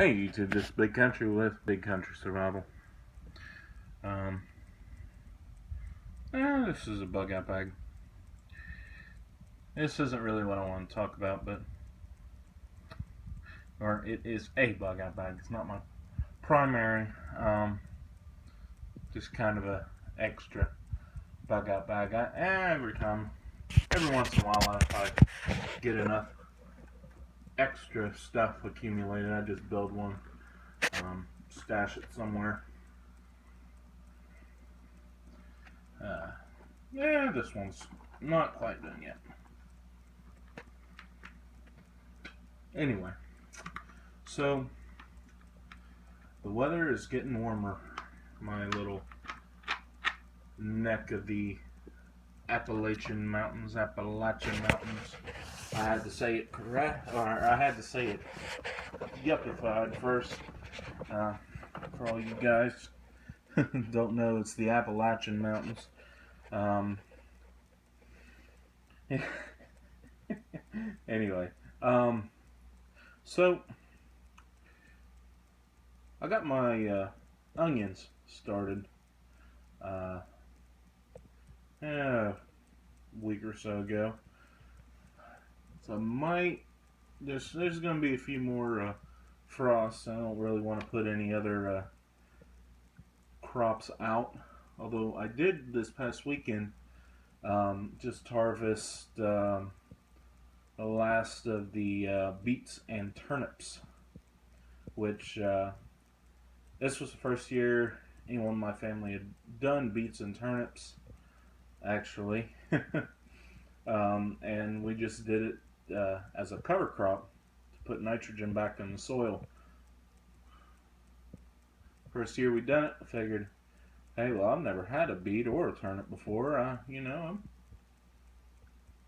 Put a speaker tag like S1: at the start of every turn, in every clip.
S1: Hey YouTube, this is Big Country with Big Country Survival. Um, this is a bug out bag. This isn't really what I want to talk about, or it is a bug out bag. It's not my primary, just kind of a extra bug out bag. Every once in a while, if I get enough extra stuff accumulated, I just build one, stash it somewhere. This one's not quite done yet. Anyway, so the weather is getting warmer. My little neck of the Appalachian Mountains. I had to say it correct, or I had to say it yuppified first. For all you guys don't know, it's the Appalachian Mountains. Anyway, so I got my onions started a week or so ago. So there's going to be a few more frosts. I don't really want to put any other crops out. Although I did this past weekend just harvest the last of the beets and turnips, which this was the first year anyone in my family had done beets and turnips, actually. And we just did it as a cover crop to put nitrogen back in the soil. First year we done it, I figured, hey, well, I've never had a beet or a turnip before. I know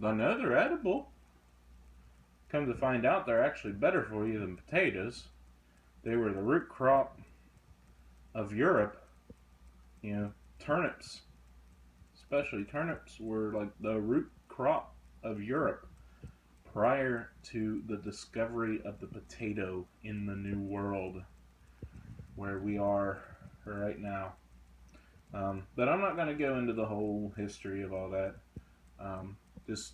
S1: they're edible. Come to find out, they're actually better for you than potatoes. They were the root crop of Europe. Turnips, especially turnips, were like the root crop of Europe prior to the discovery of the potato in the New World, where we are right now. But I'm not going to go into the whole history of all that. Just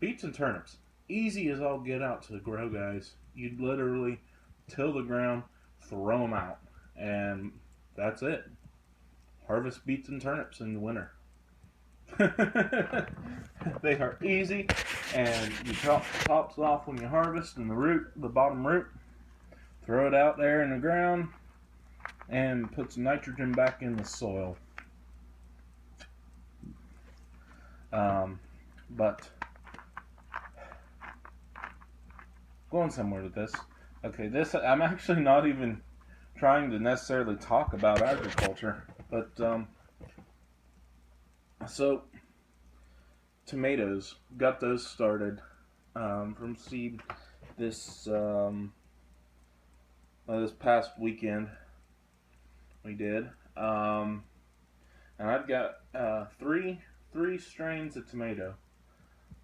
S1: beets and turnips. Easy as all get out to grow, guys. You'd literally till the ground, throw them out, and that's it. Harvest beets and turnips in the winter. They are easy, and you chop the tops off when you harvest, and the bottom root, throw it out there in the ground, and put some nitrogen back in the soil. But going somewhere with this. Okay, I'm actually not even trying to necessarily talk about agriculture, but so tomatoes, got those started from seed this past weekend. We did, and I've got three strains of tomato.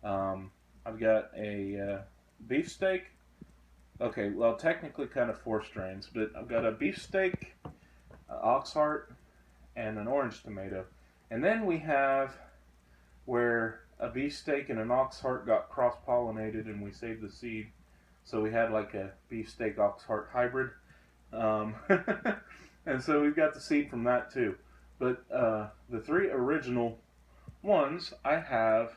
S1: I've got a beefsteak. Okay, well, technically kind of 4 strains, but I've got a beefsteak, oxheart, and an orange tomato. And then we have where a beefsteak and an oxheart got cross-pollinated, and we saved the seed. So we had like a beefsteak oxheart hybrid. And so we've got the seed from that too. But the 3 original ones I have,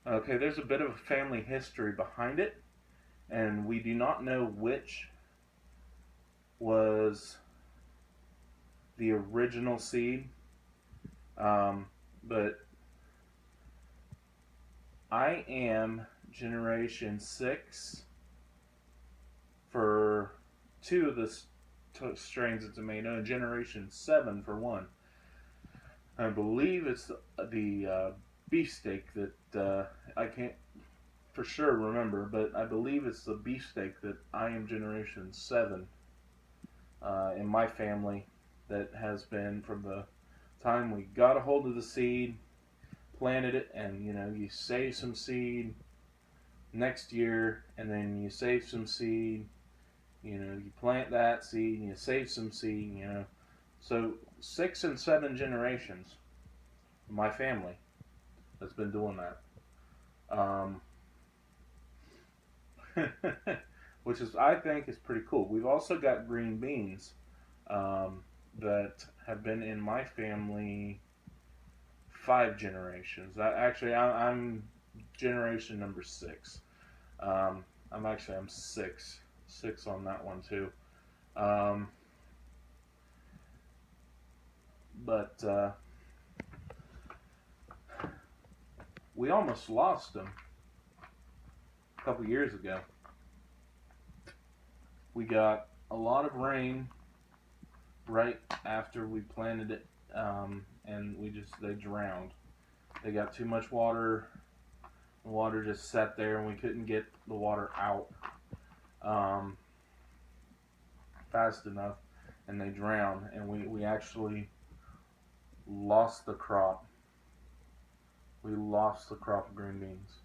S1: okay, there's a bit of a family history behind it, and we do not know which was the original seed, but I am generation 6 for 2 of the strains of tomato, and generation 7 for 1. I believe it's the beefsteak that I can't for sure remember, but I believe it's the beefsteak that I am generation 7 in my family, that has been from the time we got a hold of the seed, planted it, and you save some seed, next year, and then you save some seed. You plant that seed and you save some seed. So 6 and 7 generations of my family that's been doing that. Which is, I think, is pretty cool. We've also got green beans that have been in my family 5 generations. I'm generation number 6. I'm 6 on that one too. Um, but we almost lost them a couple years ago. We got a lot of rain right after we planted it, and they drowned. They got too much water. The water just sat there, and we couldn't get the water out um, fast enough, and they drowned. And we actually lost the crop. We lost the crop of green beans.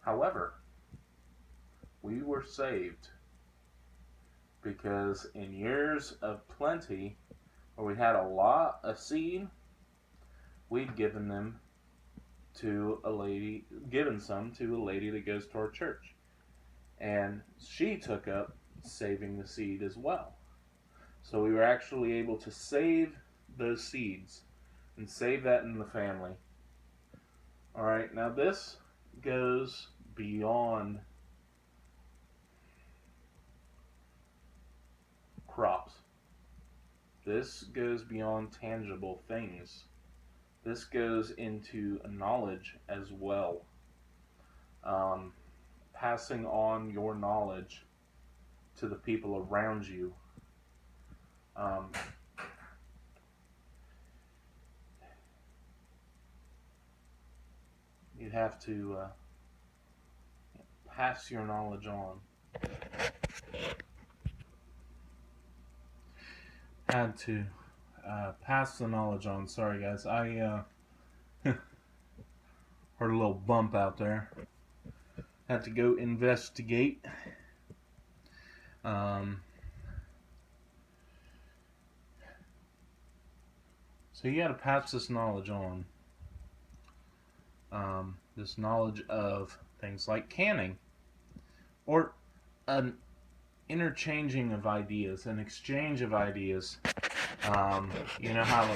S1: However, we were saved because in years of plenty, where we had a lot of seed, we'd given some to a lady that goes to our church. And she took up saving the seed as well. So we were actually able to save those seeds and save that in the family. Alright, now this goes beyond crops. This goes beyond tangible things. This goes into knowledge as well. Passing on your knowledge to the people around you. You have to pass your knowledge on. Had to pass the knowledge on. Sorry, guys. I heard a little bump out there. Had to go investigate. So you got to pass this knowledge on. This knowledge of things like canning, or an interchanging of ideas, an exchange of ideas. You know how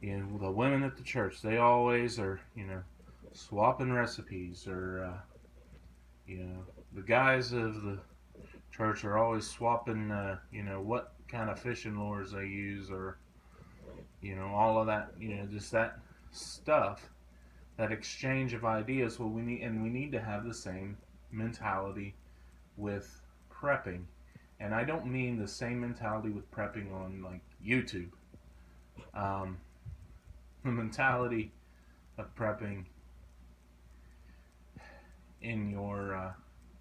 S1: the women at the church, they always are swapping recipes, or the guys of the church are always swapping what kind of fishing lures they use, or all of that, just that stuff, that exchange of ideas. Well, we need to have the same mentality with prepping. And I don't mean the same mentality with prepping on like YouTube. The mentality of prepping in your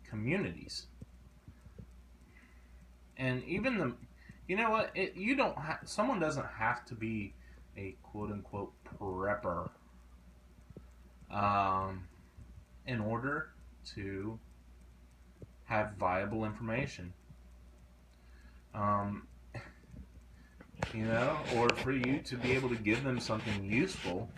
S1: communities. And even someone doesn't have to be a quote unquote prepper in order to have viable information. Or for you to be able to give them something useful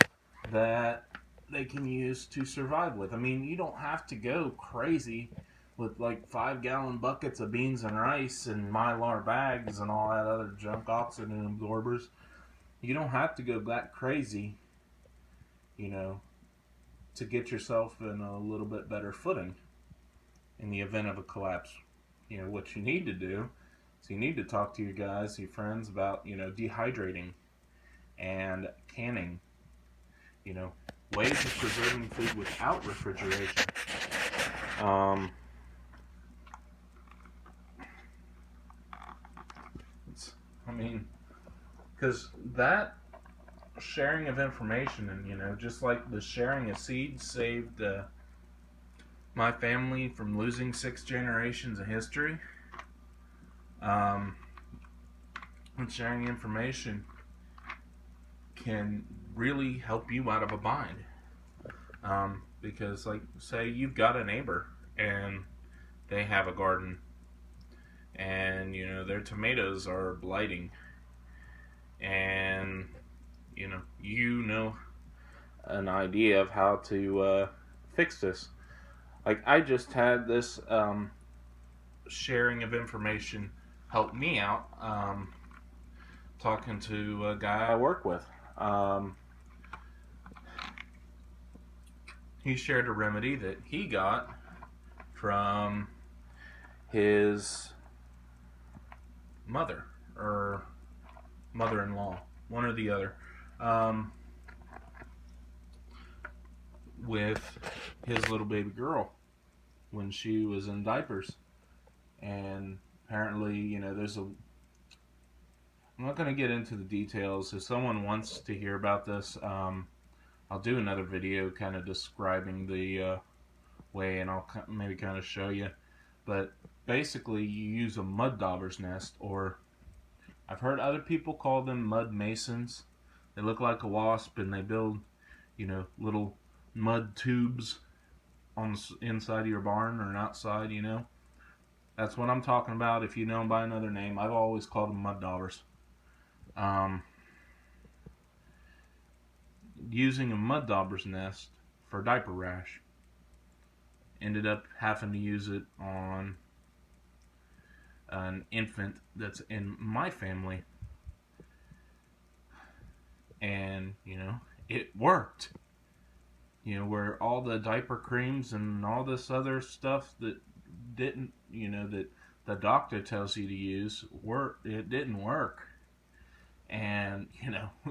S1: that they can use to survive with. I mean, you don't have to go crazy with like 5-gallon buckets of beans and rice and Mylar bags and all that other junk, oxygen absorbers. You don't have to go that crazy, to get yourself in a little bit better footing in the event of a collapse. What you need to do is you need to talk to your guys, your friends about, dehydrating and canning, ways of preserving food without refrigeration. Because that sharing of information, and just like the sharing of seeds saved my family from losing 6 generations of history, and sharing information can really help you out of a bind. because, like, say you've got a neighbor and they have a garden, and their tomatoes are blighting, and you know an idea of how to fix this. Like, I just had this sharing of information help me out, talking to a guy I work with. He shared a remedy that he got from his mother or mother-in-law, one or the other, with his little baby girl when she was in diapers. And apparently, there's I'm not going to get into the details. If someone wants to hear about this, I'll do another video kind of describing the way, and I'll maybe kind of show you. But basically, you use a mud dauber's nest, or I've heard other people call them mud masons. They look like a wasp, and they build, little mud tubes on the inside of your barn or outside, That's what I'm talking about. If you know them by another name, I've always called them mud daubers. Using a mud dauber's nest for diaper rash. Ended up having to use it on an infant that's in my family. And, it worked. Where all the diaper creams and all this other stuff that didn't, that the doctor tells you to use, it didn't work. And,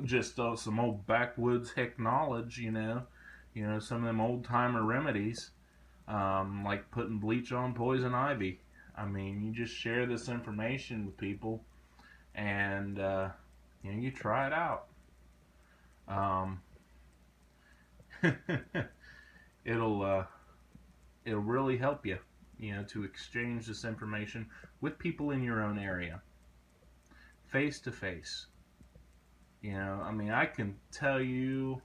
S1: just some old backwoods heck knowledge, some of them old timer remedies, like putting bleach on poison ivy. I mean, you just share this information with people, and, you try it out. It'll really help you, to exchange this information with people in your own area, face to face. I can tell you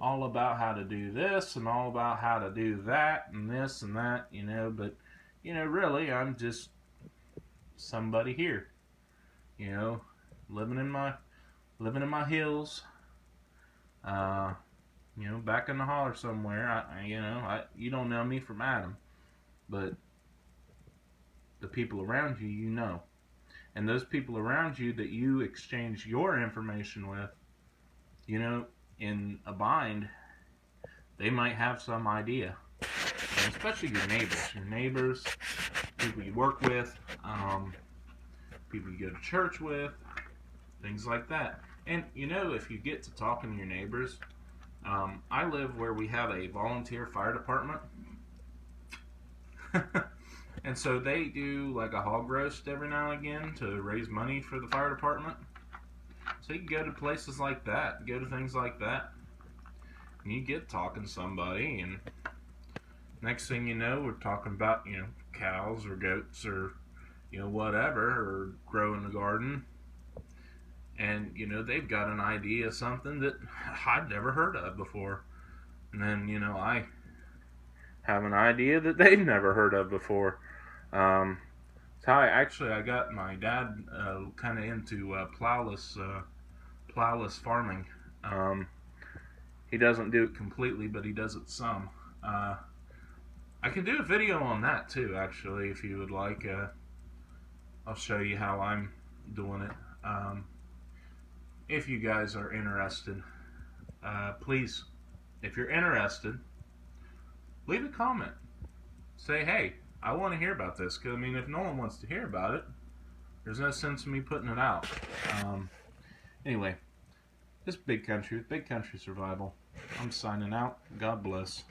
S1: all about how to do this and all about how to do that and this and that, but, really, I'm just somebody here, living in my hills, back in the holler somewhere. You don't know me from Adam, but the people around you, and those people around you that you exchange your information with, in a bind, they might have some idea, and especially your neighbors, people you work with, people you go to church with, things like that. And if you get to talking to your neighbors, I live where we have a volunteer fire department. And so they do like a hog roast every now and again to raise money for the fire department. So you can go to places like that, go to things like that, and you get talking to somebody, and next thing you know, we're talking about, cows or goats or, whatever, or growing a garden. And, they've got an idea of something that I'd never heard of before. And then, I have an idea that they've never heard of before. So I got my dad kind of into plowless farming. He doesn't do it completely, but he does it some. I can do a video on that too, actually, if you would like. I'll show you how I'm doing it. If you guys are interested, please, if you're interested, leave a comment. Say, hey, I want to hear about this. Because, if no one wants to hear about it, there's no sense in me putting it out. Anyway, this Big Country Survival. I'm signing out. God bless.